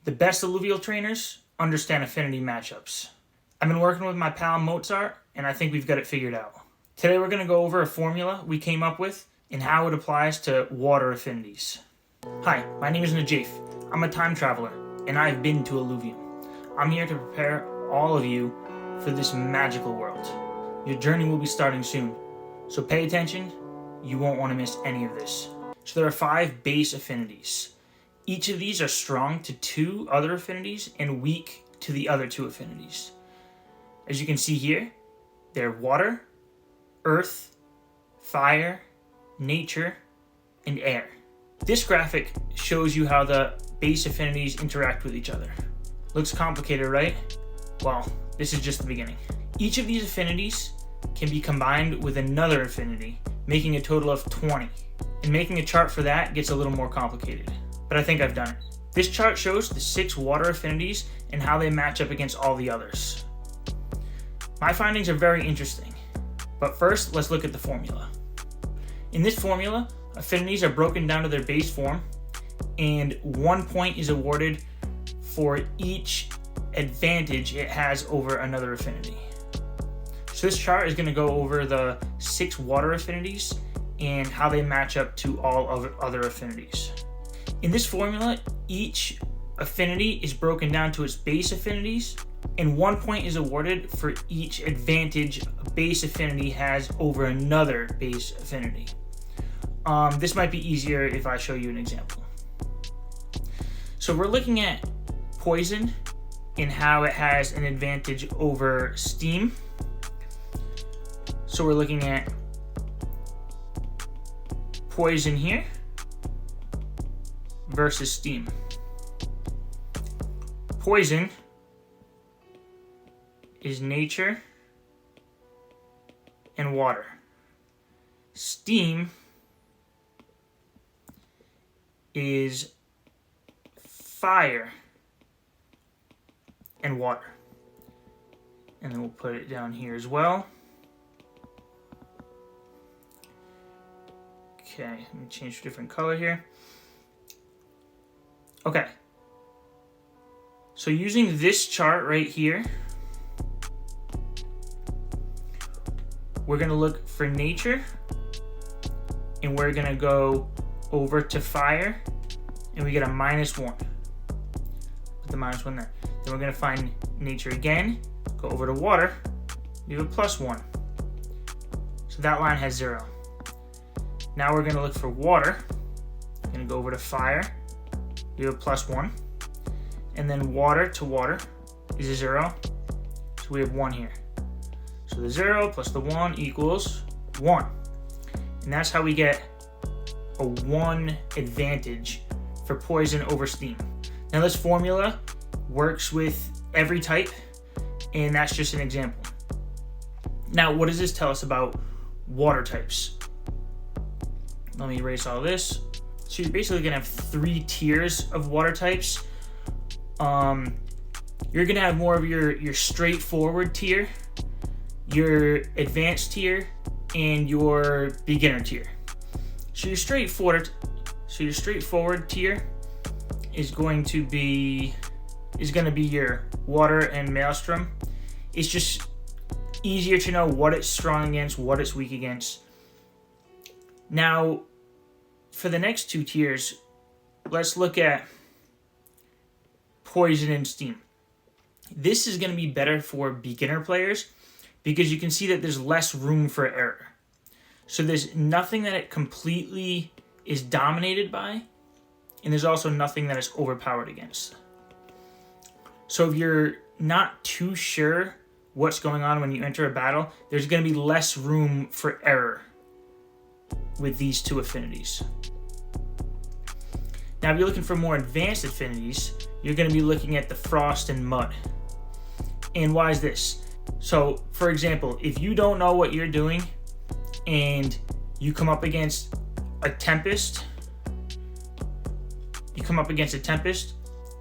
The best alluvial trainers understand affinity matchups. I've been working with my pal Mozart, and I think we've got it figured out. Today we're going to go over a formula we came up with and how it applies to water affinities. Hi, my name is Nijafe. I'm a time traveler, and I've been to Illuvium. I'm here to prepare all of you for this magical world. Your journey will be starting soon, so pay attention. You won't want to miss any of this. So there are 5 base affinities. Each of these are strong to 2 other affinities and weak to the other 2 affinities. As you can see here, they're water, earth, fire, nature, and air. This graphic shows you how the base affinities interact with each other. Looks complicated, right? Well, this is just the beginning. Each of these affinities can be combined with another affinity, making a total of 20. And making a chart for that gets a little more complicated, but I think I've done it. This chart shows the 6 water affinities and how they match up against all the others. My findings are very interesting, but first let's look at the formula. In this formula, affinities are broken down to their base form, and 1 point is awarded for each advantage it has over another affinity. So this chart is going to go over the 6 water affinities and how they match up to all other affinities. In this formula, each affinity is broken down to its base affinities, and 1 point is awarded for each advantage a base affinity has over another base affinity. This might be easier if I show you an example. So we're looking at poison and how it has an advantage over steam. So we're looking at poison here versus steam. Poison is nature and water. Steam is fire and water. And then we'll put it down here as well. Okay, let me change to a different color here. Okay. So using this chart right here, we're going to look for nature, and we're going to go over to fire, and we get a -1. Put the -1 there. Then we're going to find nature again, go over to water, we have a +1. So that line has 0. Now we're going to look for water. We're going to go over to fire. We have a +1. And then water to water is a 0. So we have 1 here. So the 0 plus the 1 equals 1. And that's how we get a 1 advantage for poison over steam. Now this formula works with every type, and that's just an example. Now what does this tell us about water types? Let me erase all this. So you're basically going to have 3 tiers of water types. You're going to have more of your straightforward tier, your advanced tier, and your beginner tier. So your straightforward tier is going to be your water and maelstrom. It's just easier to know what it's strong against, what it's weak against. Now, for the next 2 tiers, let's look at poison and steam. This is going to be better for beginner players because you can see that there's less room for error. So there's nothing that it completely is dominated by, and there's also nothing that it's overpowered against. So if you're not too sure what's going on when you enter a battle, there's going to be less room for error with these 2 affinities. Now, if you're looking for more advanced affinities, you're going to be looking at the frost and mud. And why is this? So, for example, if you don't know what you're doing and you come up against a tempest,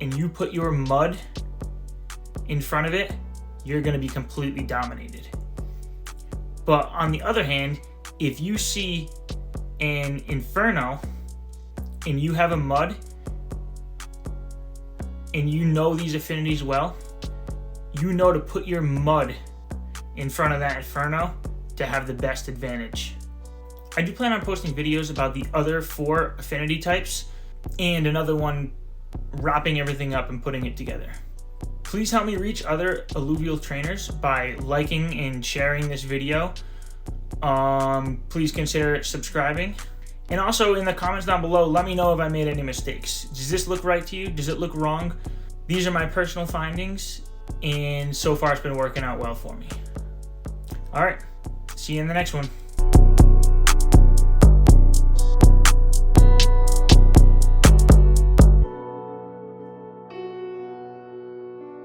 and you put your mud in front of it, you're going to be completely dominated. But on the other hand, if you see an inferno and you have a mud, and you know these affinities well, you know to put your mud in front of that Inferno to have the best advantage. I do plan on posting videos about the other 4 affinity types and another one wrapping everything up and putting it together. Please help me reach other alluvial trainers by liking and sharing this video. Please consider subscribing. And also in the comments down below, let me know if I made any mistakes. Does this look right to you? Does it look wrong? These are my personal findings, and so far it's been working out well for me. All right, see you in the next one.